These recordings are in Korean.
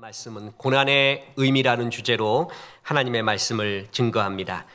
말씀은 고난의 의미라는 주제로 하나님의 말씀을 증거합니다.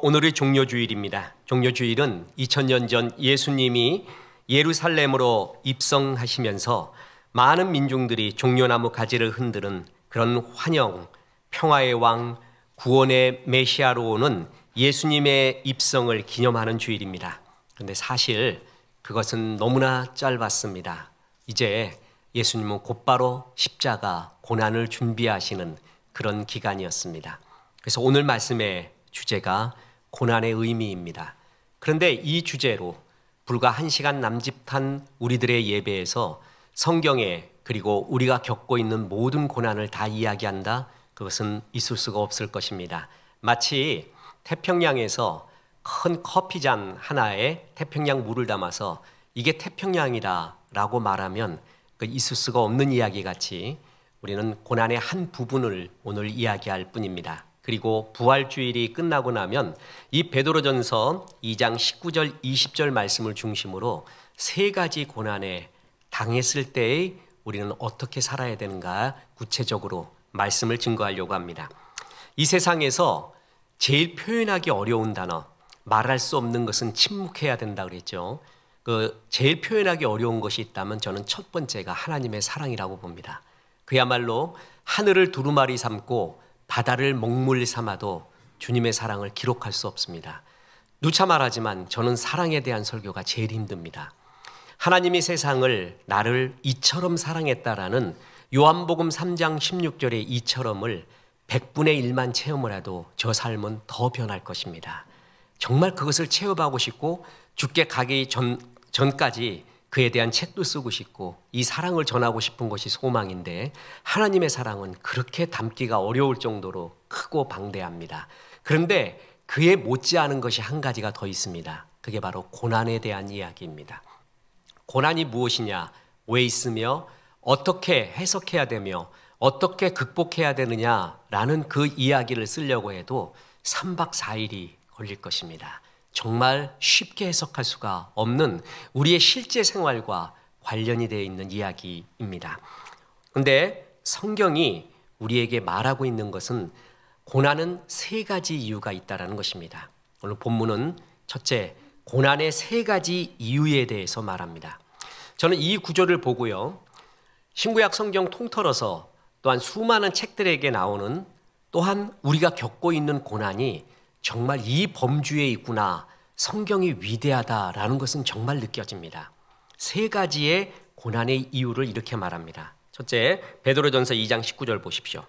오늘의 종료주일입니다. 종료주일은 2000년 전 예수님이 예루살렘으로 입성하시면서 많은 민중들이 종려나무 가지를 흔드는 그런 환영, 평화의 왕, 구원의 메시아로 오는 예수님의 입성을 기념하는 주일입니다. 그런데 사실 그것은 너무나 짧았습니다. 이제 예수님은 곧바로 십자가 고난을 준비하시는 그런 기간이었습니다. 그래서 오늘 말씀의 주제가 고난의 의미입니다. 그런데 이 주제로 불과 1시간 남짓한 우리들의 예배에서 성경에 그리고 우리가 겪고 있는 모든 고난을 다 이야기한다? 그것은 있을 수가 없을 것입니다. 마치 태평양에서 큰 커피잔 하나에 태평양 물을 담아서 이게 태평양이다 라고 말하면 있을 수가 없는 이야기 같이 우리는 고난의 한 부분을 오늘 이야기할 뿐입니다. 그리고 부활주일이 끝나고 나면 이 베드로전서 2장 19절 20절 말씀을 중심으로 세 가지 고난에 당했을 때에 우리는 어떻게 살아야 되는가 구체적으로 말씀을 증거하려고 합니다. 이 세상에서 제일 표현하기 어려운 단어, 말할 수 없는 것은 침묵해야 된다 그랬죠. 제일 표현하기 어려운 것이 있다면 저는 첫 번째가 하나님의 사랑이라고 봅니다. 그야말로 하늘을 두루마리 삼고 바다를 먹물 삼아도 주님의 사랑을 기록할 수 없습니다. 누차 말하지만 저는 사랑에 대한 설교가 제일 힘듭니다. 하나님이 세상을 나를 이처럼 사랑했다라는 요한복음 3장 16절의 이처럼을 100분의 1만 체험을 해도 저 삶은 더 변할 것입니다. 정말 그것을 체험하고 싶고 죽게 가기 전까지 그에 대한 책도 쓰고 싶고 이 사랑을 전하고 싶은 것이 소망인데 하나님의 사랑은 그렇게 담기가 어려울 정도로 크고 방대합니다. 그런데 그에 못지않은 것이 한 가지가 더 있습니다. 그게 바로 고난에 대한 이야기입니다. 고난이 무엇이냐, 왜 있으며 어떻게 해석해야 되며 어떻게 극복해야 되느냐라는 그 이야기를 쓰려고 해도 3박 4일이 걸릴 것입니다. 정말 쉽게 해석할 수가 없는 우리의 실제 생활과 관련이 되어 있는 이야기입니다. 그런데 성경이 우리에게 말하고 있는 것은 고난은 세 가지 이유가 있다는 것입니다. 오늘 본문은 첫째, 고난의 세 가지 이유에 대해서 말합니다. 저는 이 구절을 보고요, 신구약 성경 통틀어서 또한 수많은 책들에게 나오는 또한 우리가 겪고 있는 고난이 정말 이 범주에 있구나, 성경이 위대하다라는 것은 정말 느껴집니다. 세 가지의 고난의 이유를 이렇게 말합니다. 첫째, 베드로전서 2장 19절 보십시오.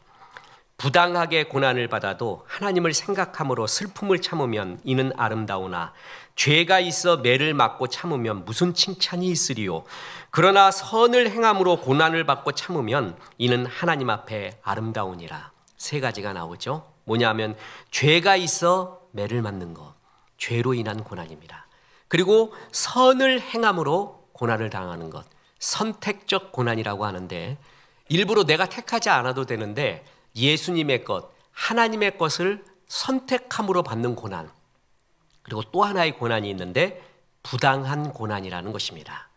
부당하게 고난을 받아도 하나님을 생각함으로 슬픔을 참으면 이는 아름다우나 죄가 있어 매를 맞고 참으면 무슨 칭찬이 있으리요. 그러나 선을 행함으로 고난을 받고 참으면 이는 하나님 앞에 아름다우니라. 세 가지가 나오죠. 뭐냐면 죄가 있어 매를 맞는 것, 죄로 인한 고난입니다. 그리고 선을 행함으로 고난을 당하는 것, 선택적 고난이라고 하는데 일부러 내가 택하지 않아도 되는데 예수님의 것, 하나님의 것을 선택함으로 받는 고난, 그리고 또 하나의 고난이 있는데 부당한 고난이라는 것입니다.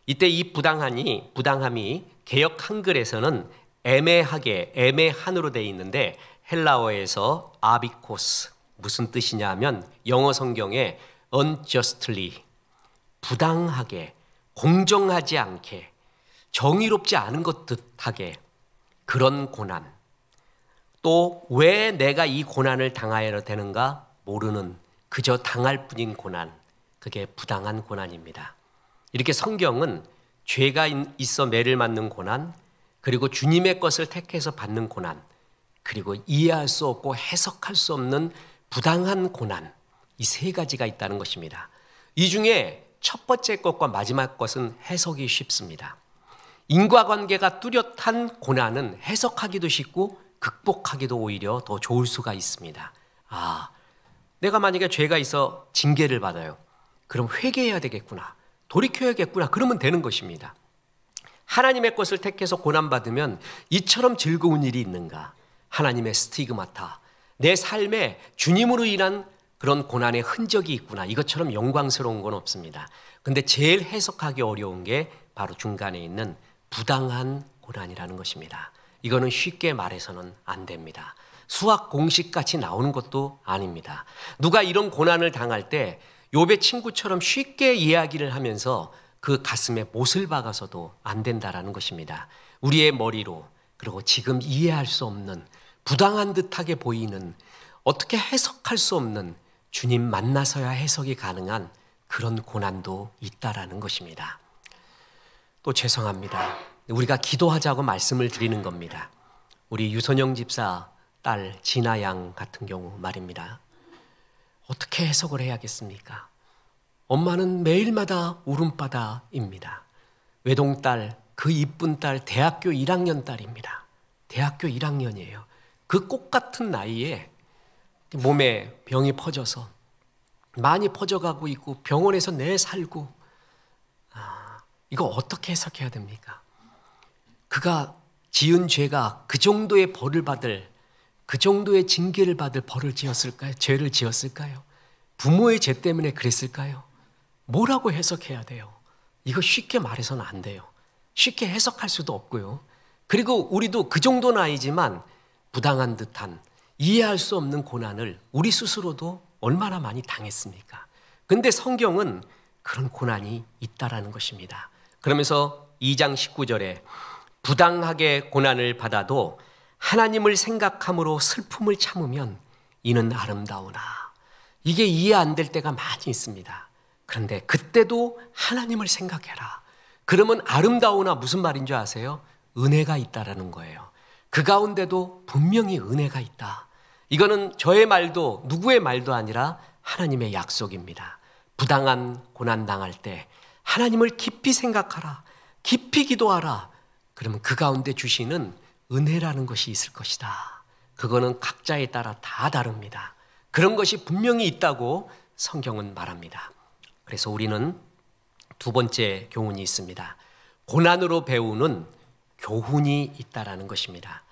이때 이 부당함이 개역 한글에서는 애매한으로 되어 있는데 헬라어에서 아비코스, 무슨 뜻이냐 하면 영어 성경에 unjustly, 부당하게, 공정하지 않게, 정의롭지 않은 것 듯하게 그런 고난, 또 왜 내가 이 고난을 당하여야 되는가 모르는 그저 당할 뿐인 고난, 그게 부당한 고난입니다. 이렇게 성경은 죄가 있어 매를 맞는 고난, 그리고 주님의 것을 택해서 받는 고난, 그리고 이해할 수 없고 해석할 수 없는 부당한 고난, 이 세 가지가 있다는 것입니다. 이 중에 첫 번째 것과 마지막 것은 해석이 쉽습니다. 인과관계가 뚜렷한 고난은 해석하기도 쉽고 극복하기도 오히려 더 좋을 수가 있습니다. 내가 만약에 죄가 있어 징계를 받아요. 그럼 회개해야 되겠구나, 돌이켜야겠구나, 그러면 되는 것입니다. 하나님의 것을 택해서 고난받으면 이처럼 즐거운 일이 있는가? 하나님의 스티그마타, 내 삶에 주님으로 인한 그런 고난의 흔적이 있구나, 이것처럼 영광스러운 건 없습니다. 근데 제일 해석하기 어려운 게 바로 중간에 있는 부당한 고난이라는 것입니다. 이거는 쉽게 말해서는 안 됩니다. 수학 공식같이 나오는 것도 아닙니다. 누가 이런 고난을 당할 때 욥의 친구처럼 쉽게 이야기를 하면서 그 가슴에 못을 박아서도 안 된다라는 것입니다. 우리의 머리로, 그리고 지금 이해할 수 없는, 부당한 듯하게 보이는, 어떻게 해석할 수 없는, 주님 만나서야 해석이 가능한 그런 고난도 있다라는 것입니다. 또 죄송합니다. 우리가 기도하자고 말씀을 드리는 겁니다. 우리 유선영 집사 딸 진아 양 같은 경우 말입니다. 어떻게 해석을 해야겠습니까? 엄마는 매일마다 울음바다입니다. 외동딸, 그 이쁜 딸 대학교 1학년 딸입니다. 대학교 1학년이에요. 그 꽃 같은 나이에 몸에 병이 퍼져서 많이 퍼져가고 있고 병원에서 내 살고, 이거 어떻게 해석해야 됩니까? 그가 지은 죄가 그 정도의 벌을 받을, 그 정도의 징계를 받을 벌을 지었을까요? 죄를 지었을까요? 부모의 죄 때문에 그랬을까요? 뭐라고 해석해야 돼요? 이거 쉽게 말해서는 안 돼요. 쉽게 해석할 수도 없고요. 그리고 우리도 그 정도는 아니지만 부당한 듯한, 이해할 수 없는 고난을 우리 스스로도 얼마나 많이 당했습니까? 근데 성경은 그런 고난이 있다라는 것입니다. 그러면서 2장 19절에 부당하게 고난을 받아도 하나님을 생각함으로 슬픔을 참으면 이는 아름다우나. 이게 이해 안 될 때가 많이 있습니다. 그런데 그때도 하나님을 생각해라. 그러면 아름다우나 무슨 말인 줄 아세요? 은혜가 있다라는 거예요. 그 가운데도 분명히 은혜가 있다. 이거는 저의 말도 누구의 말도 아니라 하나님의 약속입니다. 부당한 고난 당할 때 하나님을 깊이 생각하라. 깊이 기도하라. 그러면 그 가운데 주시는 은혜라는 것이 있을 것이다. 그거는 각자에 따라 다 다릅니다. 그런 것이 분명히 있다고 성경은 말합니다. 그래서 우리는 두 번째 교훈이 있습니다. 고난으로 배우는 교훈이 있다라는 것입니다.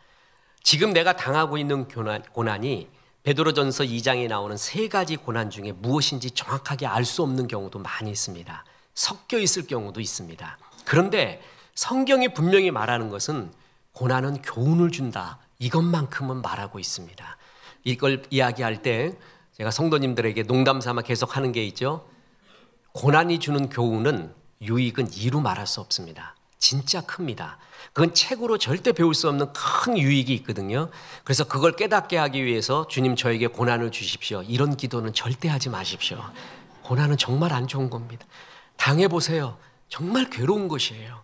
지금 내가 당하고 있는 고난이 베드로전서 2장에 나오는 세 가지 고난 중에 무엇인지 정확하게 알 수 없는 경우도 많이 있습니다. 섞여 있을 경우도 있습니다. 그런데 성경이 분명히 말하는 것은 고난은 교훈을 준다. 이것만큼은 말하고 있습니다. 이걸 이야기할 때 제가 성도님들에게 농담 삼아 계속 하는 게 있죠. 고난이 주는 교훈은, 유익은 이루 말할 수 없습니다. 진짜 큽니다. 그건 책으로 절대 배울 수 없는 큰 유익이 있거든요. 그래서 그걸 깨닫게 하기 위해서 주님 저에게 고난을 주십시오. 이런 기도는 절대 하지 마십시오. 고난은 정말 안 좋은 겁니다. 당해보세요. 정말 괴로운 것이에요.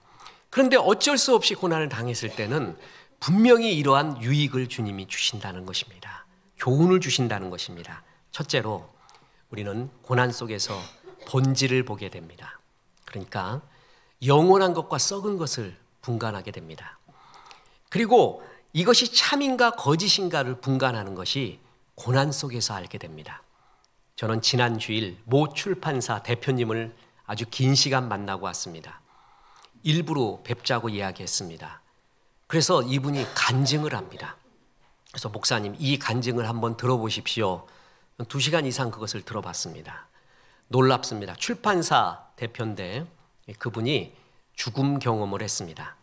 그런데 어쩔 수 없이 고난을 당했을 때는 분명히 이러한 유익을 주님이 주신다는 것입니다. 교훈을 주신다는 것입니다. 첫째로 우리는 고난 속에서 본질을 보게 됩니다. 그러니까 영원한 것과 썩은 것을 분간하게 됩니다. 그리고 이것이 참인가 거짓인가를 분간하는 것이 고난 속에서 알게 됩니다. 저는 지난 주일 모 출판사 대표님을 아주 긴 시간 만나고 왔습니다. 일부러 뵙자고 이야기했습니다. 그래서 이분이 간증을 합니다. 그래서 목사님, 이 간증을 한번 들어보십시오. 2시간 이상 그것을 들어봤습니다. 놀랍습니다. 출판사 대표인데 그분이 죽음 경험을 했습니다.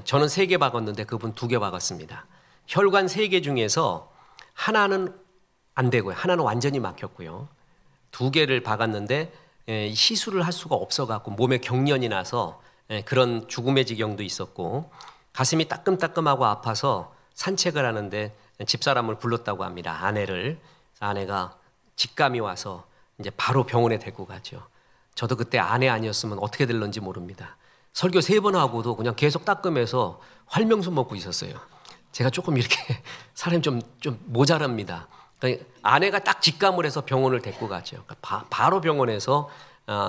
저는 3개 박았는데 그분 2개 박았습니다. 혈관 3개 중에서 하나는 안 되고요. 하나는 완전히 막혔고요. 2개를 박았는데 시술을 할 수가 없어갖고 몸에 경련이 나서 그런 죽음의 지경도 있었고, 가슴이 따끔따끔하고 아파서 산책을 하는데 집사람을 불렀다고 합니다. 아내를. 아내가 직감이 와서 이제 바로 병원에 데리고 가죠. 저도 그때 아내 아니었으면 어떻게 될런지 모릅니다. 설교 3번 하고도 그냥 계속 따끔해서 활명수 먹고 있었어요. 제가 조금 이렇게 사람이 좀 모자랍니다. 그러니까 아내가 딱 직감을 해서 병원을 데리고 가죠. 그러니까 바로 병원에서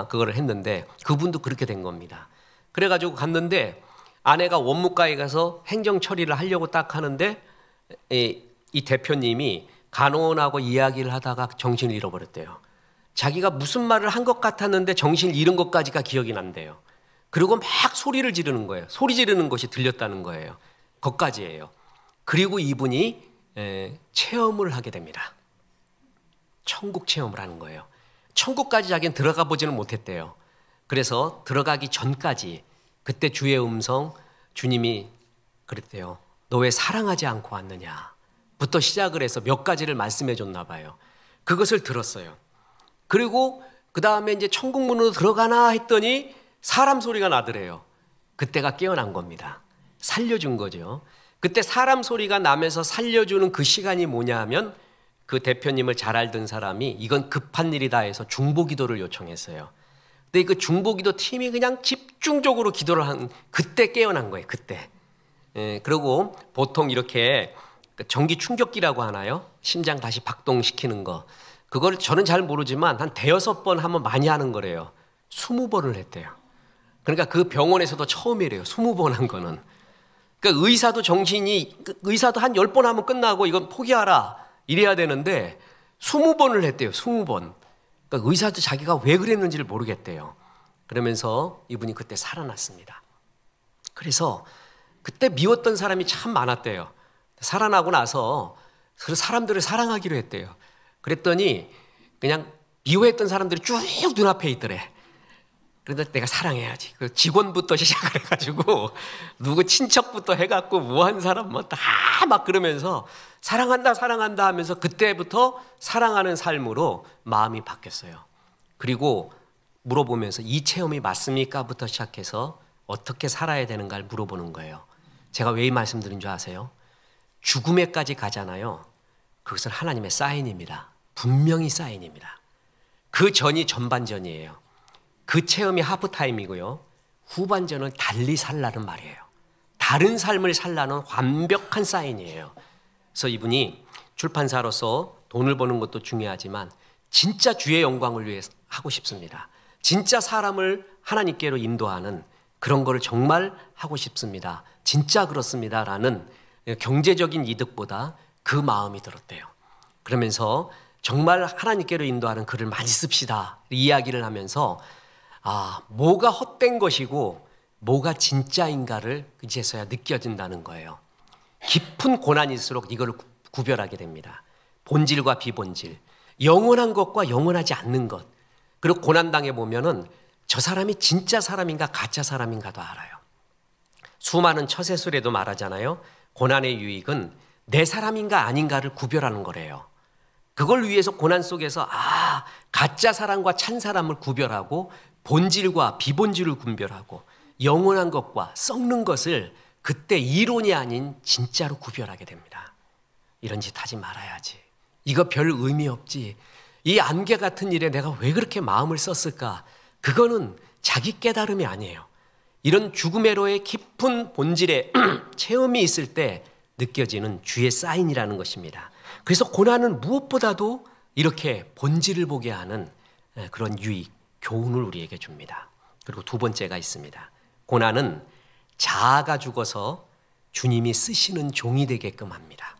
그거를 했는데 그분도 그렇게 된 겁니다. 그래가지고 갔는데 아내가 원무과에 가서 행정 처리를 하려고 딱 하는데 이 대표님이 간호원하고 이야기를 하다가 정신을 잃어버렸대요. 자기가 무슨 말을 한 것 같았는데 정신을 잃은 것까지가 기억이 난대요. 그리고 막 소리를 지르는 거예요. 소리 지르는 것이 들렸다는 거예요. 그것까지예요. 그리고 이분이 체험을 하게 됩니다. 천국 체험을 하는 거예요. 천국까지 자기는 들어가 보지는 못했대요. 그래서 들어가기 전까지 그때 주의 음성, 주님이 그랬대요. 너 왜 사랑하지 않고 왔느냐 부터 시작을 해서 몇 가지를 말씀해 줬나 봐요. 그것을 들었어요. 그리고 그 다음에 이제 천국문으로 들어가나 했더니 사람 소리가 나더래요. 그때가 깨어난 겁니다. 살려준 거죠. 그때 사람 소리가 나면서 살려주는 그 시간이 뭐냐 하면 그 대표님을 잘 알던 사람이 이건 급한 일이다 해서 중보기도를 요청했어요. 근데 그 중보기도 팀이 그냥 집중적으로 기도를 한 그때 깨어난 거예요. 그때. 그리고 보통 이렇게 전기 충격기라고 하나요? 심장 다시 박동시키는 거. 그걸 저는 잘 모르지만 한 대여섯 번 하면 많이 하는 거래요. 20번을 했대요. 그러니까 그 병원에서도 처음이래요. 20번 한 거는. 그러니까 의사도 의사도 한 10번 하면 끝나고 이건 포기하라 이래야 되는데 20번을 했대요. 20번. 그러니까 의사도 자기가 왜 그랬는지를 모르겠대요. 그러면서 이분이 그때 살아났습니다. 그래서 그때 미웠던 사람이 참 많았대요. 살아나고 나서 그 사람들을 사랑하기로 했대요. 그랬더니 그냥 미워했던 사람들이 쭉 눈앞에 있더래. 그런데 내가 사랑해야지. 그 직원부터 시작을 해가지고 누구 친척부터 해갖고 뭐한 사람 뭐 다 막 그러면서 사랑한다 사랑한다 하면서 그때부터 사랑하는 삶으로 마음이 바뀌었어요. 그리고 물어보면서 이 체험이 맞습니까?부터 시작해서 어떻게 살아야 되는가를 물어보는 거예요. 제가 왜 이 말씀드린 줄 아세요? 죽음에까지 가잖아요. 그것은 하나님의 사인입니다. 분명히 사인입니다. 그 전이 전반전이에요. 그 체험이 하프타임이고요. 후반전은 달리 살라는 말이에요. 다른 삶을 살라는 완벽한 사인이에요. 그래서 이분이 출판사로서 돈을 버는 것도 중요하지만 진짜 주의 영광을 위해 하고 싶습니다. 진짜 사람을 하나님께로 인도하는 그런 거를 정말 하고 싶습니다. 진짜 그렇습니다. 라는 경제적인 이득보다 그 마음이 들었대요. 그러면서 정말 하나님께로 인도하는 글을 많이 씁시다. 이야기를 하면서 뭐가 헛된 것이고 뭐가 진짜인가를 이제서야 느껴진다는 거예요. 깊은 고난일수록 이걸 구별하게 됩니다. 본질과 비본질, 영원한 것과 영원하지 않는 것. 그리고 고난당해 보면은 저 사람이 진짜 사람인가 가짜 사람인가도 알아요. 수많은 처세술에도 말하잖아요. 고난의 유익은 내 사람인가 아닌가를 구별하는 거래요. 그걸 위해서 고난 속에서 가짜 사람과 참 사람을 구별하고 본질과 비본질을 구별하고 영원한 것과 썩는 것을 그때 이론이 아닌 진짜로 구별하게 됩니다. 이런 짓 하지 말아야지. 이거 별 의미 없지. 이 안개 같은 일에 내가 왜 그렇게 마음을 썼을까? 그거는 자기 깨달음이 아니에요. 이런 죽음의로의 깊은 본질의 체험이 있을 때 느껴지는 주의 사인이라는 것입니다. 그래서 고난은 무엇보다도 이렇게 본질을 보게 하는 그런 유익, 교훈을 우리에게 줍니다. 그리고 두 번째가 있습니다. 고난은 자아가 죽어서 주님이 쓰시는 종이 되게끔 합니다.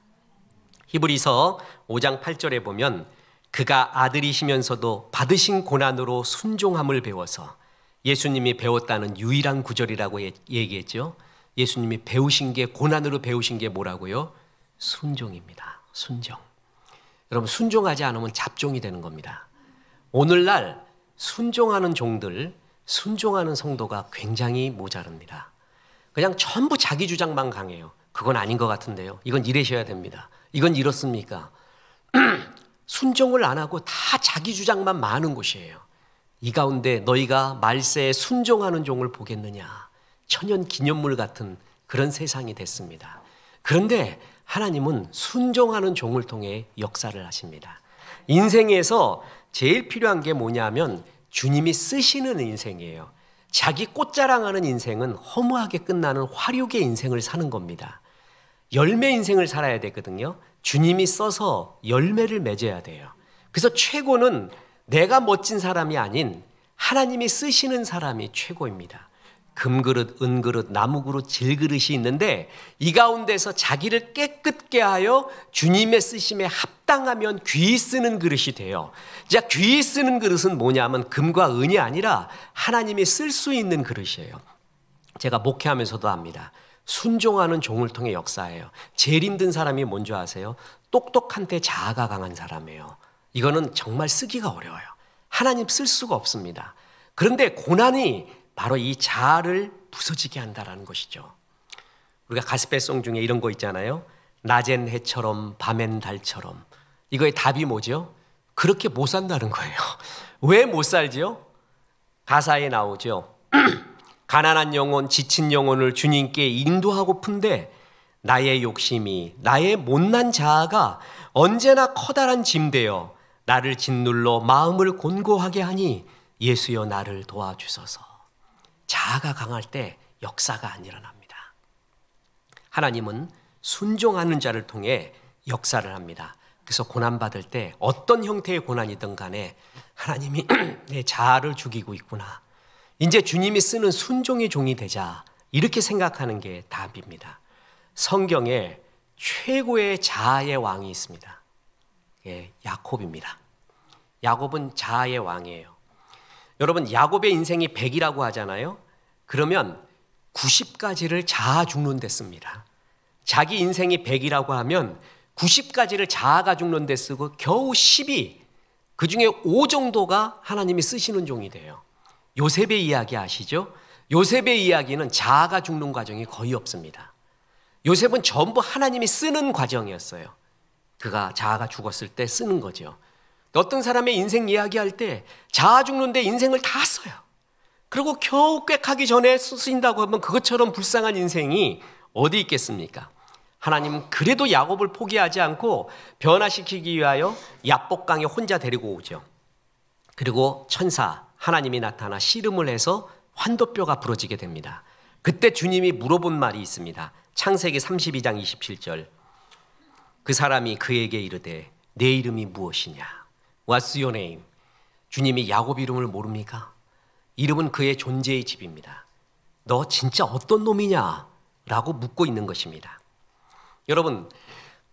히브리서 5장 8절에 보면 그가 아들이시면서도 받으신 고난으로 순종함을 배워서 예수님이 배웠다는 유일한 구절이라고 얘기했죠. 예수님이 배우신 게 고난으로 배우신 게 뭐라고요? 순종입니다. 순종. 여러분 순종하지 않으면 잡종이 되는 겁니다. 오늘날 순종하는 종들, 순종하는 성도가 굉장히 모자랍니다. 그냥 전부 자기 주장만 강해요. 그건 아닌 것 같은데요. 이건 이러셔야 됩니다. 이건 이렇습니까? 순종을 안 하고 다 자기 주장만 많은 곳이에요. 이 가운데 너희가 말세에 순종하는 종을 보겠느냐. 천연 기념물 같은 그런 세상이 됐습니다. 그런데 하나님은 순종하는 종을 통해 역사를 하십니다. 인생에서 제일 필요한 게 뭐냐면 주님이 쓰시는 인생이에요. 자기 꽃자랑하는 인생은 허무하게 끝나는 화류계 인생을 사는 겁니다. 열매 인생을 살아야 되거든요. 주님이 써서 열매를 맺어야 돼요. 그래서 최고는 내가 멋진 사람이 아닌 하나님이 쓰시는 사람이 최고입니다. 금그릇, 은그릇, 나무그릇, 질그릇이 있는데 이 가운데서 자기를 깨끗게 하여 주님의 쓰심에 합당하면 귀히 쓰는 그릇이 돼요. 자, 귀히 쓰는 그릇은 뭐냐면 금과 은이 아니라 하나님이 쓸 수 있는 그릇이에요. 제가 목회하면서도 압니다. 순종하는 종을 통해 역사해요. 제일 힘든 사람이 뭔지 아세요? 똑똑한데 자아가 강한 사람이에요. 이거는 정말 쓰기가 어려워요. 하나님 쓸 수가 없습니다. 그런데 고난이 바로 이 자아를 부서지게 한다는 것이죠. 우리가 가스펠송 중에 이런 거 있잖아요. 낮엔 해처럼 밤엔 달처럼. 이거의 답이 뭐죠? 그렇게 못 산다는 거예요. 왜 못 살지요? 가사에 나오죠. 가난한 영혼, 지친 영혼을 주님께 인도하고픈데 나의 욕심이, 나의 못난 자아가 언제나 커다란 짐 되어 나를 짓눌러 마음을 곤고하게 하니 예수여 나를 도와주소서. 자아가 강할 때 역사가 안 일어납니다. 하나님은 순종하는 자를 통해 역사를 합니다. 그래서 고난받을 때 어떤 형태의 고난이든 간에 하나님이 내 자아를 죽이고 있구나. 이제 주님이 쓰는 순종의 종이 되자. 이렇게 생각하는 게 답입니다. 성경에 최고의 자아의 왕이 있습니다. 예, 야곱입니다. 야곱은 자아의 왕이에요. 여러분, 야곱의 인생이 100이라고 하잖아요. 그러면 90가지를 자아 죽는 데 씁니다. 자기 인생이 100이라고 하면 90가지를 자아가 죽는 데 쓰고 겨우 10이, 그 중에 5 정도가 하나님이 쓰시는 종이 돼요. 요셉의 이야기 아시죠? 요셉의 이야기는 자아가 죽는 과정이 거의 없습니다. 요셉은 전부 하나님이 쓰는 과정이었어요. 그가 자아가 죽었을 때 쓰는 거죠. 어떤 사람의 인생 이야기할 때 자아 죽는데 인생을 다 써요. 그리고 겨우 꽥하기 전에 쓰인다고 하면 그것처럼 불쌍한 인생이 어디 있겠습니까? 하나님은 그래도 야곱을 포기하지 않고 변화시키기 위하여 야복강에 혼자 데리고 오죠. 그리고 천사 하나님이 나타나 씨름을 해서 환도뼈가 부러지게 됩니다. 그때 주님이 물어본 말이 있습니다. 창세기 32장 27절. 그 사람이 그에게 이르되 내 이름이 무엇이냐? What's your name? 주님이 야곱 이름을 모릅니까? 이름은 그의 존재의 집입니다. 너 진짜 어떤 놈이냐? 라고 묻고 있는 것입니다. 여러분,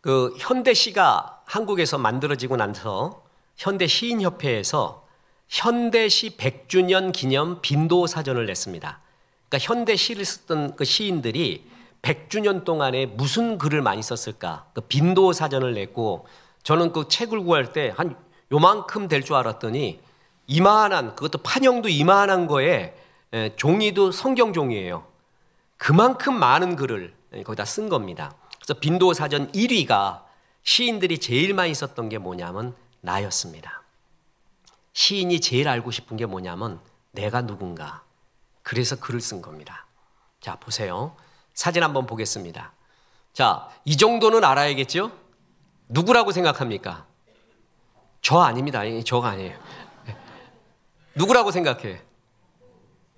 그 현대시가 한국에서 만들어지고 나서 현대시인협회에서 현대시 100주년 기념 빈도 사전을 냈습니다. 그러니까 현대시를 썼던 그 시인들이 100주년 동안에 무슨 글을 많이 썼을까? 그 빈도 사전을 냈고, 저는 그 책을 구할 때 한 요만큼 될 줄 알았더니 이만한, 그것도 판형도 이만한 거에 종이도 성경 종이에요. 그만큼 많은 글을 거기다 쓴 겁니다. 그래서 빈도 사전 1위가 시인들이 제일 많이 썼던 게 뭐냐면 나였습니다. 시인이 제일 알고 싶은 게 뭐냐면 내가 누군가. 그래서 글을 쓴 겁니다. 자, 보세요. 사진 한번 보겠습니다. 자, 이 정도는 알아야겠죠? 누구라고 생각합니까? 저 아닙니다. 저가 아니에요. 누구라고 생각해?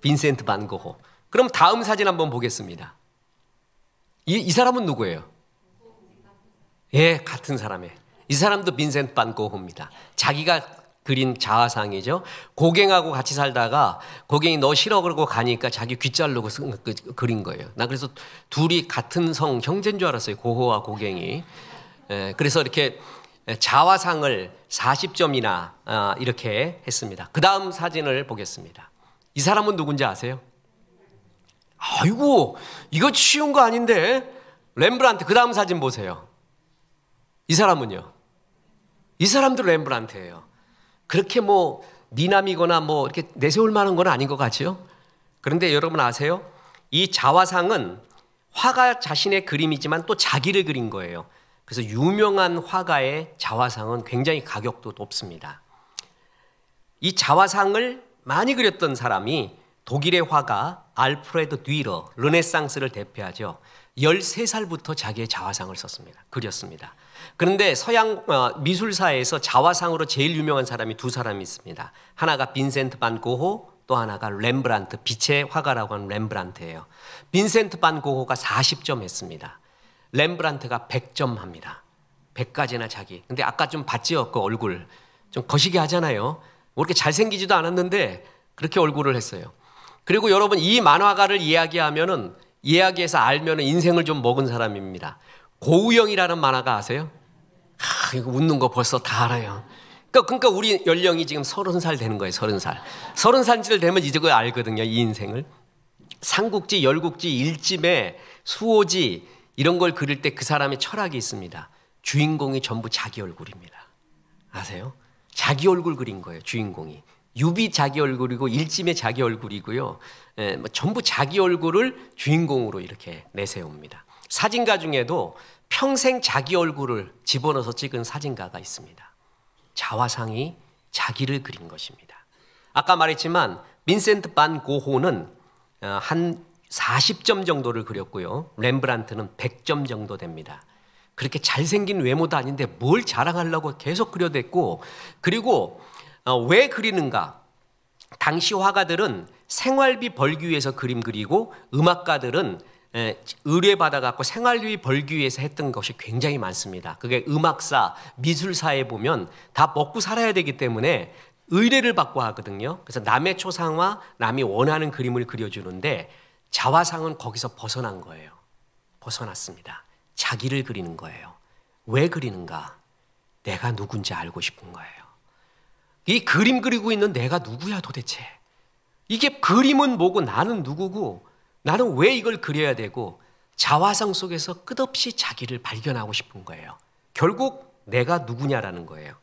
빈센트 반 고흐. 그럼 다음 사진 한번 보겠습니다. 이 사람은 누구예요? 예, 같은 사람이에요. 이 사람도 빈센트 반 고흐입니다. 자기가 그린 자화상이죠. 고갱하고 같이 살다가 고갱이 너 싫어 그러고 가니까 자기 귀 자르고 그린 거예요. 나 그래서 둘이 같은 성 형제인 줄 알았어요. 고흐와 고갱이. 그래서 이렇게 자화상을 40점이나 이렇게 했습니다. 그 다음 사진을 보겠습니다. 이 사람은 누군지 아세요? 아이고, 이거 쉬운 거 아닌데. 렘브란트. 그 다음 사진 보세요. 이 사람은요? 이 사람도 렘브란트예요. 그렇게 뭐 미남이거나 뭐 이렇게 내세울 만한 건 아닌 것 같죠? 그런데 여러분 아세요? 이 자화상은 화가 자신의 그림이지만 또 자기를 그린 거예요. 그래서 유명한 화가의 자화상은 굉장히 가격도 높습니다. 이 자화상을 많이 그렸던 사람이 독일의 화가 알프레드 듀러, 르네상스를 대표하죠. 13살부터 자기의 자화상을 썼습니다. 그렸습니다. 그런데 서양 미술사에서 자화상으로 제일 유명한 사람이 2사람이 있습니다. 하나가 빈센트 반 고흐, 또 하나가 렘브란트, 빛의 화가라고 하는 렘브란트예요. 빈센트 반 고흐가 40점 했습니다. 렘브란트가 100점 합니다. 100가지나 자기. 근데 아까 좀 봤죠? 그 얼굴. 좀 거시기 하잖아요. 뭐 이렇게 잘생기지도 않았는데 그렇게 얼굴을 했어요. 그리고 여러분 이 만화가를 이야기해서 알면은 인생을 좀 먹은 사람입니다. 고우영이라는 만화가 아세요? 이거 웃는 거 벌써 다 알아요. 그러니까 우리 연령이 지금 30살 되는 거예요. 30살. 30살쯤 되면 이제 그걸 알거든요. 이 인생을. 삼국지, 열국지, 일집에 수호지 이런 걸 그릴 때 그 사람의 철학이 있습니다. 주인공이 전부 자기 얼굴입니다. 아세요? 자기 얼굴 그린 거예요. 주인공이. 유비 자기 얼굴이고 일찜의 자기 얼굴이고요. 전부 자기 얼굴을 주인공으로 이렇게 내세웁니다. 사진가 중에도 평생 자기 얼굴을 집어넣어서 찍은 사진가가 있습니다. 자화상이 자기를 그린 것입니다. 아까 말했지만 빈센트 반 고호는 한 40점 정도를 그렸고요. 렘브란트는 100점 정도 됩니다. 그렇게 잘생긴 외모도 아닌데 뭘 자랑하려고 계속 그려댔고, 그리고 왜 그리는가? 당시 화가들은 생활비 벌기 위해서 그림 그리고 음악가들은 의뢰받아갖고 생활비 벌기 위해서 했던 것이 굉장히 많습니다. 그게 음악사, 미술사에 보면 다 먹고 살아야 되기 때문에 의뢰를 받고 하거든요. 그래서 남의 초상화, 남이 원하는 그림을 그려주는데 자화상은 거기서 벗어난 거예요. 벗어났습니다. 자기를 그리는 거예요. 왜 그리는가? 내가 누군지 알고 싶은 거예요. 이 그림 그리고 있는 내가 누구야 도대체? 이게 그림은 뭐고 나는 누구고 나는 왜 이걸 그려야 되고, 자화상 속에서 끝없이 자기를 발견하고 싶은 거예요. 결국 내가 누구냐라는 거예요.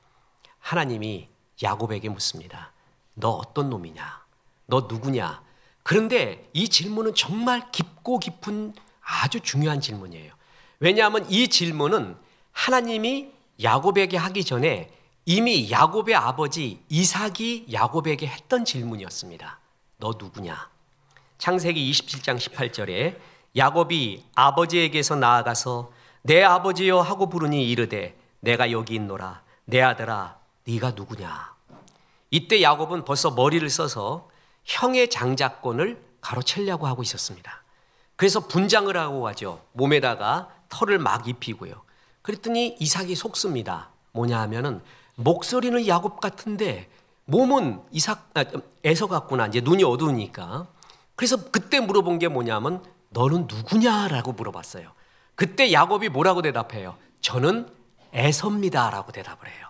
하나님이 야곱에게 묻습니다. 너 어떤 놈이냐? 너 누구냐? 그런데 이 질문은 정말 깊고 깊은 아주 중요한 질문이에요. 왜냐하면 이 질문은 하나님이 야곱에게 하기 전에 이미 야곱의 아버지 이삭이 야곱에게 했던 질문이었습니다. 너 누구냐? 창세기 27장 18절에 야곱이 아버지에게서 나아가서 내 아버지여 하고 부르니 이르되 내가 여기 있노라. 내 아들아 네가 누구냐? 이때 야곱은 벌써 머리를 써서 형의 장자권을 가로채려고 하고 있었습니다. 그래서 분장을 하고 하죠. 몸에다가 털을 막 입히고요. 그랬더니 이삭이 속습니다. 뭐냐 하면은 목소리는 야곱 같은데 몸은 에서 같구나. 이제 눈이 어두우니까. 그래서 그때 물어본 게 뭐냐면 너는 누구냐라고 물어봤어요. 그때 야곱이 뭐라고 대답해요? 저는 에서입니다라고 대답을 해요.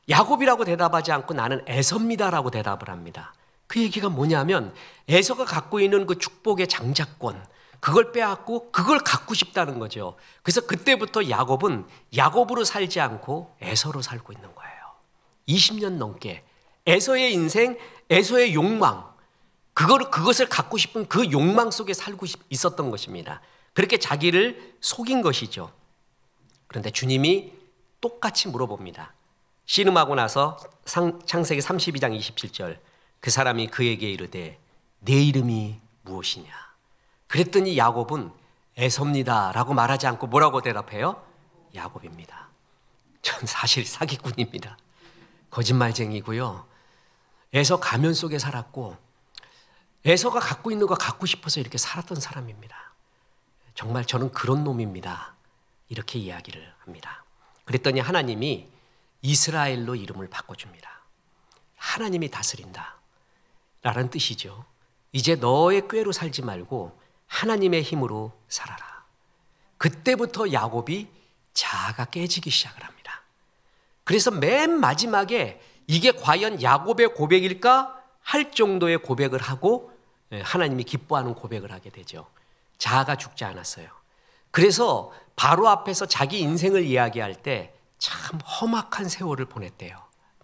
야곱이라고 대답하지 않고 나는 에서입니다라고 대답을 합니다. 그 얘기가 뭐냐면 에서가 갖고 있는 그 축복의 장자권, 그걸 빼앗고 그걸 갖고 싶다는 거죠. 그래서 그때부터 야곱은 야곱으로 살지 않고 에서로 살고 있는 거예요. 20년 넘게 에서의 인생, 에서의 욕망, 그것을 갖고 싶은 그 욕망 속에 살고 있었던 것입니다. 그렇게 자기를 속인 것이죠. 그런데 주님이 똑같이 물어봅니다. 씨름하고 나서 창세기 32장 27절, 그 사람이 그에게 이르되 내 이름이 무엇이냐? 그랬더니 야곱은 에서입니다 라고 말하지 않고 뭐라고 대답해요? 야곱입니다. 전 사실 사기꾼입니다. 거짓말쟁이고요. 에서 가면 속에 살았고 에서가 갖고 있는 거 갖고 싶어서 이렇게 살았던 사람입니다. 정말 저는 그런 놈입니다. 이렇게 이야기를 합니다. 그랬더니 하나님이 이스라엘로 이름을 바꿔줍니다. 하나님이 다스린다 라는 뜻이죠. 이제 너의 꾀로 살지 말고 하나님의 힘으로 살아라. 그때부터 야곱이 자아가 깨지기 시작을 합니다. 그래서 맨 마지막에 이게 과연 야곱의 고백일까 할 정도의 고백을 하고 하나님이 기뻐하는 고백을 하게 되죠. 자아가 죽지 않았어요. 그래서 바로 앞에서 자기 인생을 이야기할 때 참 험악한 세월을 보냈대요.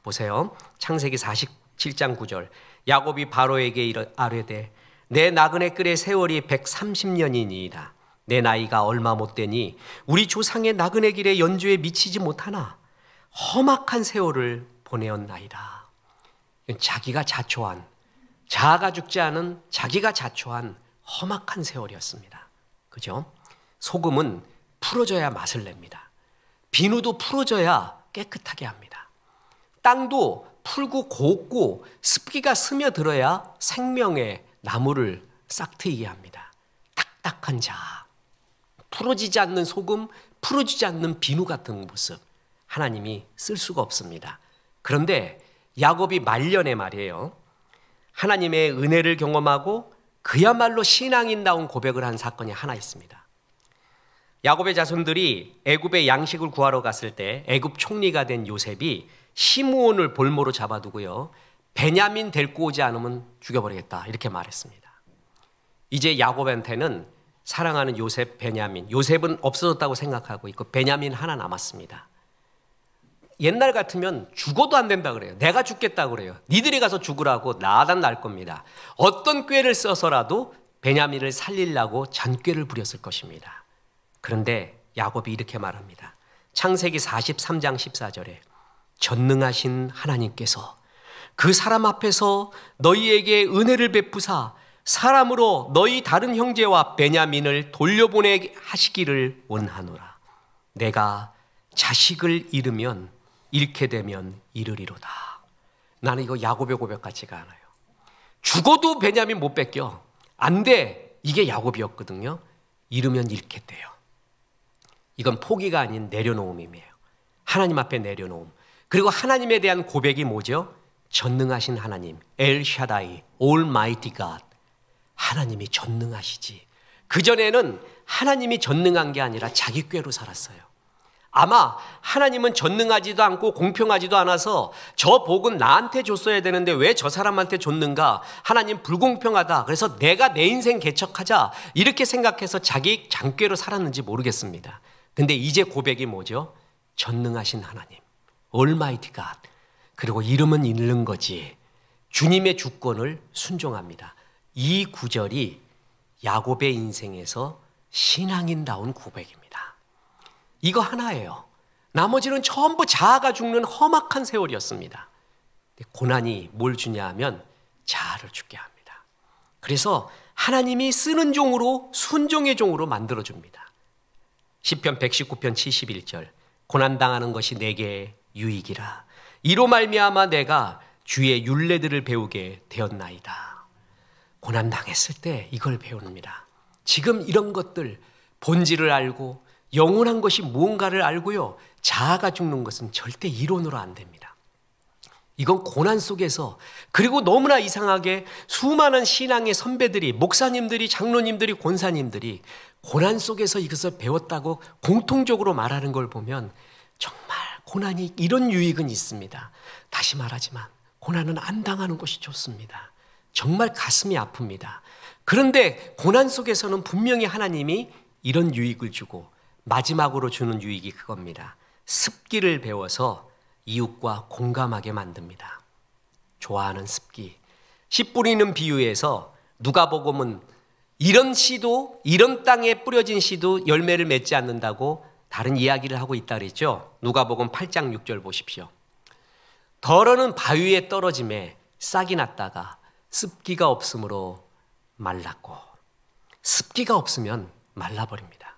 보세요. 창세기 47장 9절. 야곱이 바로에게 아뢰되 내 나그네 끌의 세월이 130년이니이다. 내 나이가 얼마 못 되니 우리 조상의 나그네 길의 연주에 미치지 못하나 험악한 세월을 보내었나이다. 자기가 자초한, 자아가 죽지 않은 자기가 자초한 험악한 세월이었습니다. 그죠? 소금은 풀어져야 맛을 냅니다. 비누도 풀어져야 깨끗하게 합니다. 땅도 풀고 곱고 습기가 스며들어야 생명의 나무를 싹트이게 합니다. 딱딱한 자아, 풀어지지 않는 소금, 풀어지지 않는 비누 같은 모습, 하나님이 쓸 수가 없습니다. 그런데 야곱이 말년에 말이에요, 하나님의 은혜를 경험하고 그야말로 신앙인다운 고백을 한 사건이 하나 있습니다. 야곱의 자손들이 애굽의 양식을 구하러 갔을 때 애굽 총리가 된 요셉이 시므온을 볼모로 잡아두고요, 베냐민 데리고 오지 않으면 죽여버리겠다 이렇게 말했습니다. 이제 야곱한테는 사랑하는 요셉, 베냐민, 요셉은 없어졌다고 생각하고 있고 베냐민 하나 남았습니다. 옛날 같으면 죽어도 안 된다 그래요. 내가 죽겠다 그래요. 니들이 가서 죽으라고 나단 날 겁니다. 어떤 꾀를 써서라도 베냐민을 살리려고 잔꾀를 부렸을 것입니다. 그런데 야곱이 이렇게 말합니다. 창세기 43장 14절에 전능하신 하나님께서 그 사람 앞에서 너희에게 은혜를 베푸사 사람으로 너희 다른 형제와 베냐민을 돌려보내 하시기를 원하노라. 내가 자식을 잃으면 잃게 되면 잃으리로다. 나는 이거 야곱의 고백 같지가 않아요. 죽어도 베냐민 못 뺏겨. 안 돼. 이게 야곱이었거든요. 잃으면 잃겠대요. 이건 포기가 아닌 내려놓음이에요. 하나님 앞에 내려놓음. 그리고 하나님에 대한 고백이 뭐죠? 전능하신 하나님, 엘 샤다이, 올마이티 갓. 하나님이 전능하시지. 그전에는 하나님이 전능한 게 아니라 자기 꾀로 살았어요. 아마 하나님은 전능하지도 않고 공평하지도 않아서 저 복은 나한테 줬어야 되는데 왜 저 사람한테 줬는가? 하나님 불공평하다. 그래서 내가 내 인생 개척하자. 이렇게 생각해서 자기 장꾀로 살았는지 모르겠습니다. 근데 이제 고백이 뭐죠? 전능하신 하나님, Almighty God. 그리고 이름은 잃는 거지. 주님의 주권을 순종합니다. 이 구절이 야곱의 인생에서 신앙인다운 고백입니다. 이거 하나예요. 나머지는 전부 자아가 죽는 험악한 세월이었습니다. 고난이 뭘 주냐 하면 자아를 죽게 합니다. 그래서 하나님이 쓰는 종으로 순종의 종으로 만들어줍니다. 시편 119편 71절 고난당하는 것이 내게 유익이라. 이로 말미암아 내가 주의 율례들을 배우게 되었나이다. 고난당했을 때 이걸 배웁니다. 지금 이런 것들 본질을 알고 영원한 것이 무언가를 알고요. 자아가 죽는 것은 절대 이론으로 안 됩니다. 이건 고난 속에서 그리고 너무나 이상하게 수많은 신앙의 선배들이 목사님들이 장로님들이 권사님들이 고난 속에서 이것을 배웠다고 공통적으로 말하는 걸 보면 정말 고난이 이런 유익은 있습니다. 다시 말하지만 고난은 안 당하는 것이 좋습니다. 정말 가슴이 아픕니다. 그런데 고난 속에서는 분명히 하나님이 이런 유익을 주고 마지막으로 주는 유익이 그겁니다. 습기를 배워서 이웃과 공감하게 만듭니다. 좋아하는 습기. 씨 뿌리는 비유에서 누가복음은 이런 씨도 이런 땅에 뿌려진 씨도 열매를 맺지 않는다고 다른 이야기를 하고 있다 그랬죠. 누가복음 8장 6절 보십시오. 덜어는 바위에 떨어짐에 싹이 났다가 습기가 없으므로 말랐고 습기가 없으면 말라버립니다.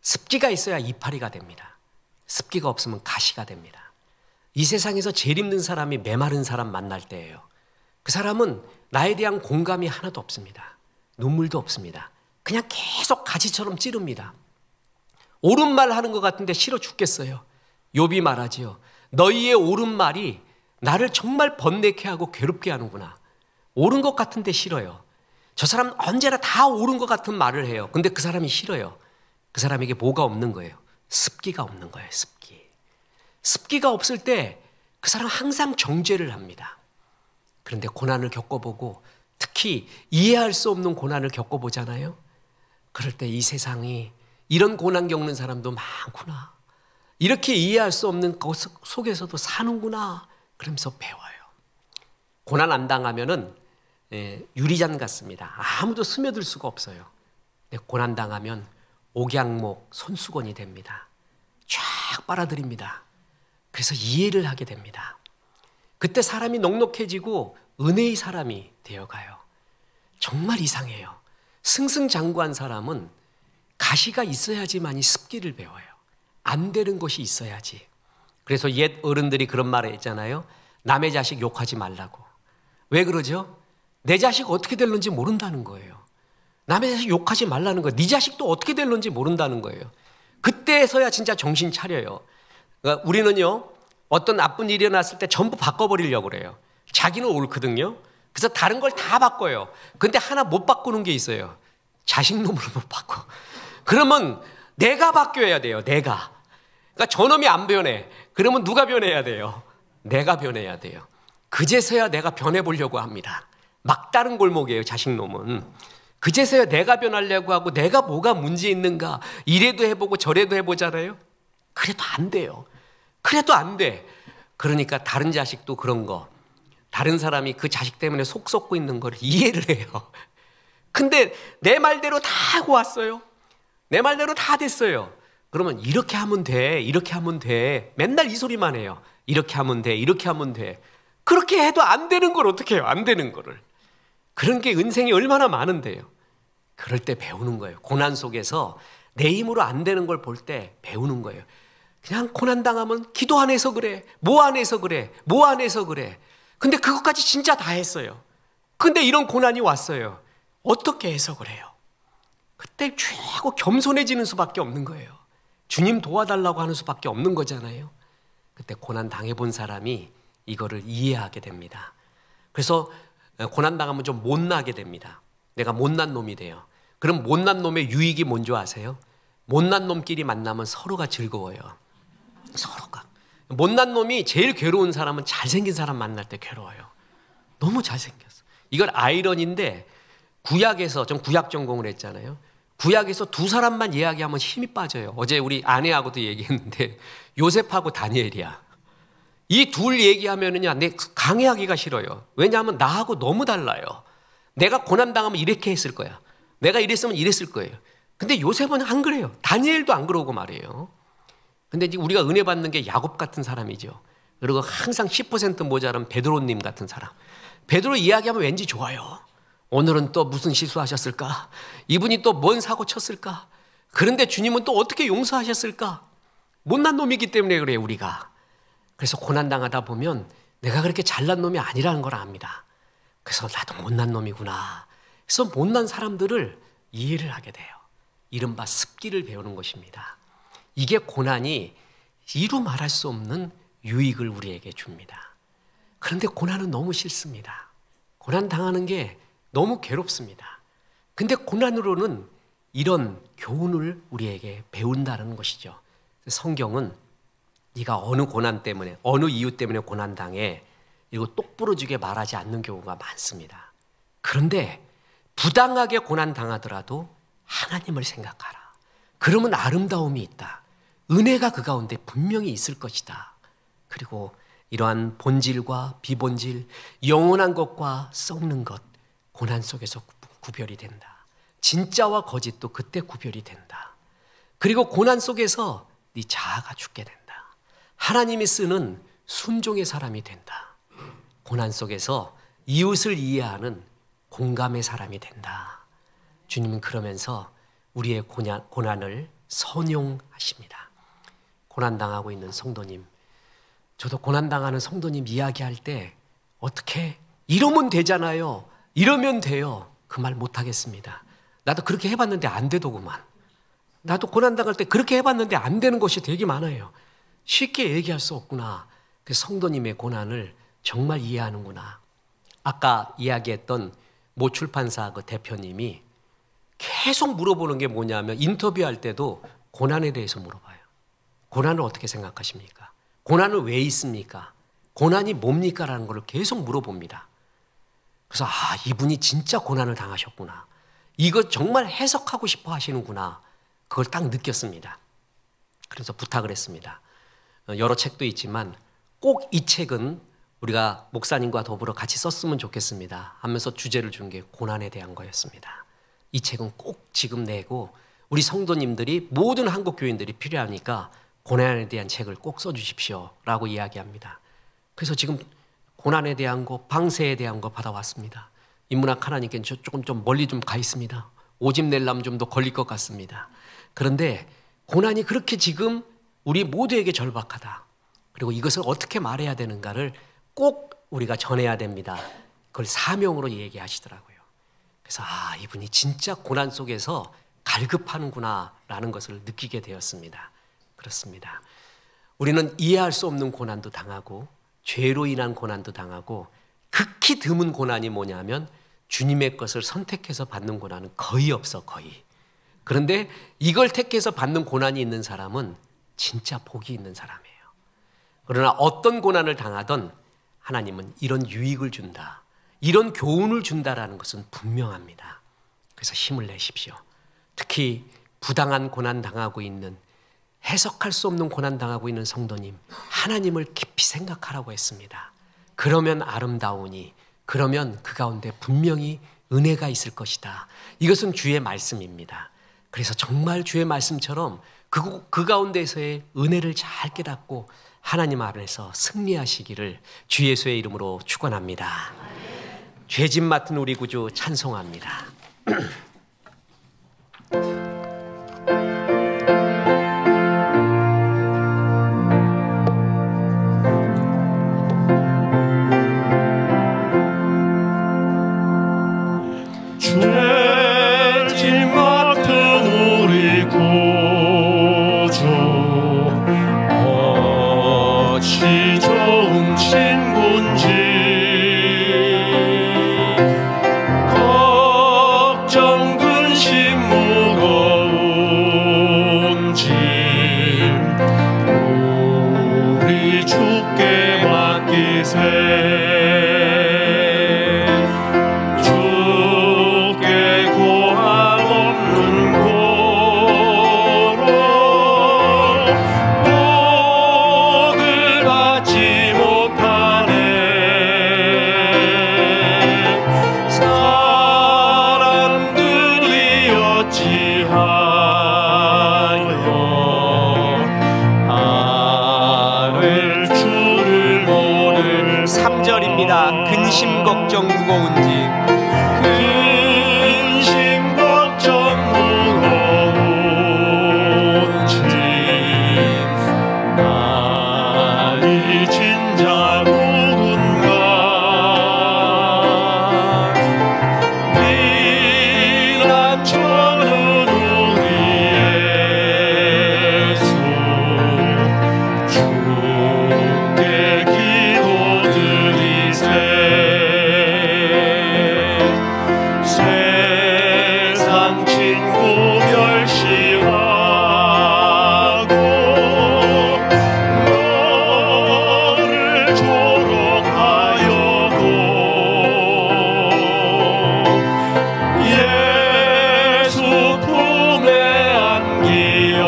습기가 있어야 이파리가 됩니다. 습기가 없으면 가시가 됩니다. 이 세상에서 제일 힘든 사람이 메마른 사람 만날 때예요. 그 사람은 나에 대한 공감이 하나도 없습니다. 눈물도 없습니다. 그냥 계속 가지처럼 찌릅니다. 옳은 말 하는 것 같은데 싫어 죽겠어요. 욥이 말하지요. 너희의 옳은 말이 나를 정말 번뇌케 하고 괴롭게 하는구나. 옳은 것 같은데 싫어요. 저 사람은 언제나 다 옳은 것 같은 말을 해요. 근데 그 사람이 싫어요. 그 사람에게 뭐가 없는 거예요? 습기가 없는 거예요. 습기. 습기가 없을 때 그 사람은 항상 정죄를 합니다. 그런데 고난을 겪어보고 특히 이해할 수 없는 고난을 겪어보잖아요. 그럴 때 이 세상이 이런 고난 겪는 사람도 많구나. 이렇게 이해할 수 없는 것 속에서도 사는구나. 그러면서 배워요. 고난 안 당하면은 유리잔 같습니다. 아무도 스며들 수가 없어요. 근데 고난 당하면 옥양목 손수건이 됩니다. 쫙 빨아들입니다. 그래서 이해를 하게 됩니다. 그때 사람이 넉넉해지고 은혜의 사람이 되어가요. 정말 이상해요. 승승장구한 사람은 가시가 있어야지만이 습기를 배워요. 안 되는 것이 있어야지. 그래서 옛 어른들이 그런 말을 했잖아요. 남의 자식 욕하지 말라고. 왜 그러죠? 내 자식 어떻게 될는지 모른다는 거예요. 남의 자식 욕하지 말라는 거예요. 네 자식도 어떻게 될는지 모른다는 거예요. 그때서야 진짜 정신 차려요. 그러니까 우리는요, 어떤 나쁜 일이 일어났을 때 전부 바꿔버리려고 그래요. 자기는 옳거든요. 그래서 다른 걸 다 바꿔요. 근데 하나 못 바꾸는 게 있어요. 자식 놈으로 못 바꿔. 그러면 내가 바뀌어야 돼요. 내가. 그러니까 저놈이 안 변해. 그러면 누가 변해야 돼요? 내가 변해야 돼요. 그제서야 내가 변해보려고 합니다. 막다른 골목이에요. 자식 놈은. 그제서야 내가 변하려고 하고 내가 뭐가 문제 있는가 이래도 해보고 저래도 해보잖아요. 그래도 안 돼요. 그래도 안 돼. 그러니까 다른 자식도 그런 거, 다른 사람이 그 자식 때문에 속 썩고 있는 걸 이해를 해요. 근데 내 말대로 다 하고 왔어요. 내 말대로 다 됐어요. 그러면 이렇게 하면 돼, 이렇게 하면 돼. 맨날 이 소리만 해요. 이렇게 하면 돼, 이렇게 하면 돼. 그렇게 해도 안 되는 걸 어떻게 해요? 안 되는 거를. 그런 게 인생이 얼마나 많은데요. 그럴 때 배우는 거예요. 고난 속에서 내 힘으로 안 되는 걸 볼 때 배우는 거예요. 그냥 고난당하면 기도 안 해서 그래, 뭐 안 해서 그래, 뭐 안 해서 그래. 근데 그것까지 진짜 다 했어요. 근데 이런 고난이 왔어요. 어떻게 해서 그래요? 그때 최고 겸손해지는 수밖에 없는 거예요. 주님 도와달라고 하는 수밖에 없는 거잖아요. 그때 고난 당해본 사람이 이거를 이해하게 됩니다. 그래서 고난당하면 좀 못나게 됩니다. 내가 못난 놈이 돼요. 그럼 못난 놈의 유익이 뭔지 아세요? 못난 놈끼리 만나면 서로가 즐거워요. 서로가. 못난 놈이 제일 괴로운 사람은 잘생긴 사람 만날 때 괴로워요. 너무 잘생겼어. 이건 아이러니인데 구약에서, 전 구약 전공을 했잖아요. 구약에서 두 사람만 이야기하면 힘이 빠져요. 어제 우리 아내하고도 얘기했는데 요셉하고 다니엘이야. 이 둘 얘기하면은요, 내 강의하기가 싫어요. 왜냐하면 나하고 너무 달라요. 내가 고난당하면 이렇게 했을 거야. 내가 이랬으면 이랬을 거예요. 근데 요셉은 안 그래요. 다니엘도 안 그러고 말이에요. 근데 이제 우리가 은혜 받는 게 야곱 같은 사람이죠. 그리고 항상 10% 모자란 베드로님 같은 사람. 베드로 이야기하면 왠지 좋아요. 오늘은 또 무슨 실수하셨을까? 이분이 또 뭔 사고 쳤을까? 그런데 주님은 또 어떻게 용서하셨을까? 못난 놈이기 때문에 그래요, 우리가. 그래서 고난당하다 보면 내가 그렇게 잘난 놈이 아니라는 걸 압니다. 그래서 나도 못난 놈이구나. 그래서 못난 사람들을 이해를 하게 돼요. 이른바 습기를 배우는 것입니다. 이게 고난이 이루 말할 수 없는 유익을 우리에게 줍니다. 그런데 고난은 너무 싫습니다. 고난 당하는 게 너무 괴롭습니다. 근데 고난으로는 이런 교훈을 우리에게 배운다는 것이죠. 성경은 네가 어느 고난 때문에, 어느 이유 때문에 고난당해, 이거 똑부러지게 말하지 않는 경우가 많습니다. 그런데 부당하게 고난당하더라도 하나님을 생각하라. 그러면 아름다움이 있다. 은혜가 그 가운데 분명히 있을 것이다. 그리고 이러한 본질과 비본질, 영원한 것과 썩는 것, 고난 속에서 구별이 된다. 진짜와 거짓도 그때 구별이 된다. 그리고 고난 속에서 네 자아가 죽게 된다. 하나님이 쓰는 순종의 사람이 된다. 고난 속에서 이웃을 이해하는 공감의 사람이 된다. 주님은 그러면서 우리의 고난을 선용하십니다. 고난당하고 있는 성도님, 저도 고난당하는 성도님 이야기할 때 어떻게 이러면 되잖아요, 이러면 돼요, 그 말 못하겠습니다. 나도 그렇게 해봤는데 안 되더구만. 나도 고난당할 때 그렇게 해봤는데 안 되는 것이 되게 많아요. 쉽게 얘기할 수 없구나. 그 성도님의 고난을 정말 이해하는구나. 아까 이야기했던 모 출판사 그 대표님이 계속 물어보는 게 뭐냐면, 인터뷰할 때도 고난에 대해서 물어봐요. 고난을 어떻게 생각하십니까? 고난은 왜 있습니까? 고난이 뭡니까? 라는 걸 계속 물어봅니다. 그래서 이분이 진짜 고난을 당하셨구나. 이거 정말 해석하고 싶어 하시는구나. 그걸 딱 느꼈습니다. 그래서 부탁을 했습니다. 여러 책도 있지만 꼭 이 책은 우리가 목사님과 더불어 같이 썼으면 좋겠습니다 하면서 주제를 준 게 고난에 대한 거였습니다. 이 책은 꼭 지금 내고 우리 성도님들이, 모든 한국 교인들이 필요하니까 고난에 대한 책을 꼭 써주십시오 라고 이야기합니다. 그래서 지금 고난에 대한 거, 방세에 대한 거 받아왔습니다. 인문학 하나님께 조금 좀 멀리 좀 가 있습니다. 오집 내려면 좀 더 걸릴 것 같습니다. 그런데 고난이 그렇게 지금 우리 모두에게 절박하다. 그리고 이것을 어떻게 말해야 되는가를 꼭 우리가 전해야 됩니다. 그걸 사명으로 얘기하시더라고요. 그래서 이분이 진짜 고난 속에서 갈급하는구나 라는 것을 느끼게 되었습니다. 그렇습니다. 우리는 이해할 수 없는 고난도 당하고 죄로 인한 고난도 당하고, 극히 드문 고난이 뭐냐면 주님의 것을 선택해서 받는 고난은 거의 없어, 거의. 그런데 이걸 택해서 받는 고난이 있는 사람은 진짜 복이 있는 사람이에요. 그러나 어떤 고난을 당하든 하나님은 이런 유익을 준다, 이런 교훈을 준다라는 것은 분명합니다. 그래서 힘을 내십시오. 특히 부당한 고난 당하고 있는 해석할 수 없는 고난당하고 있는 성도님, 하나님을 깊이 생각하라고 했습니다. 그러면 아름다우니, 그러면 그 가운데 분명히 은혜가 있을 것이다. 이것은 주의 말씀입니다. 그래서 정말 주의 말씀처럼 그 가운데서의 은혜를 잘 깨닫고 하나님 안에서 승리하시기를 주 예수의 이름으로 축원합니다. 죄짐 맡은 우리 구주 찬송합니다. 죄짐 맡은 우리 구주 어찌 좋은 친구인지 걱정 근심 무거운 짐 우리 주께 맡기세. 근심 걱정 무거운 짐 근심 걱정 무거운 짐 나이 진자 누군가 비난처는 우리 예수 주께 기도드리세. 세상 친구 멸시하고 너를 조롱하여도 예수 품에 안기어서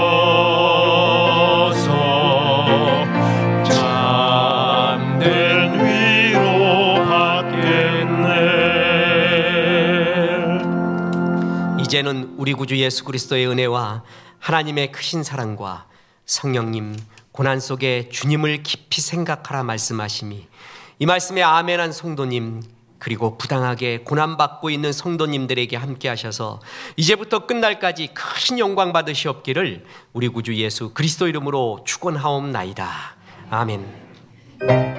참된 위로 받겠네. 이제는 우리 구주 예수 그리스도의 은혜와 하나님의 크신 사랑과 성령님 고난 속에 주님을 깊이 생각하라 말씀하심이 이 말씀에 아멘한 성도님 그리고 부당하게 고난받고 있는 성도님들에게 함께 하셔서 이제부터 끝날까지 큰 영광 받으시옵기를 우리 구주 예수 그리스도 이름으로 축원하옵나이다. 아멘.